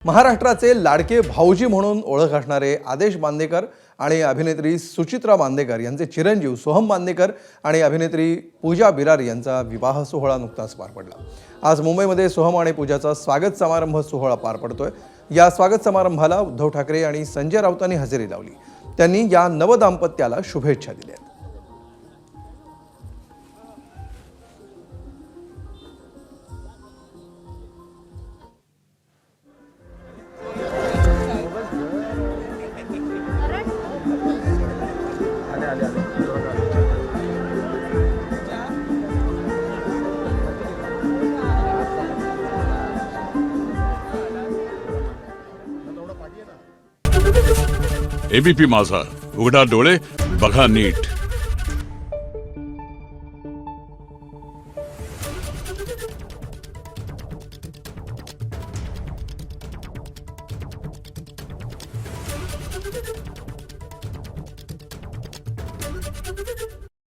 महाराष्ट्राचे लाडके भाऊजी म्हणून ओळख असणारे आदेश बांदेकर आणि अभिनेत्री सुचित्रा बांदेकर यांचे चिरंजीव सोहम बांदेकर आणि अभिनेत्री पूजा बिरारी यांचा विवाह सोहळा नुकताच पार पडला। आज मुंबईमध्ये सोहम आणि पूजाचा स्वागत समारंभ सोहळा पार पडतोय। या स्वागत समारंभाला उद्धव ठाकरे आणि संजय राऊतांनी हजेरी लावली। त्यांनी या नवदाम्पत्याला शुभेच्छा दिल्या। एबीपी माझा, उघडा डोळे बघा नीट।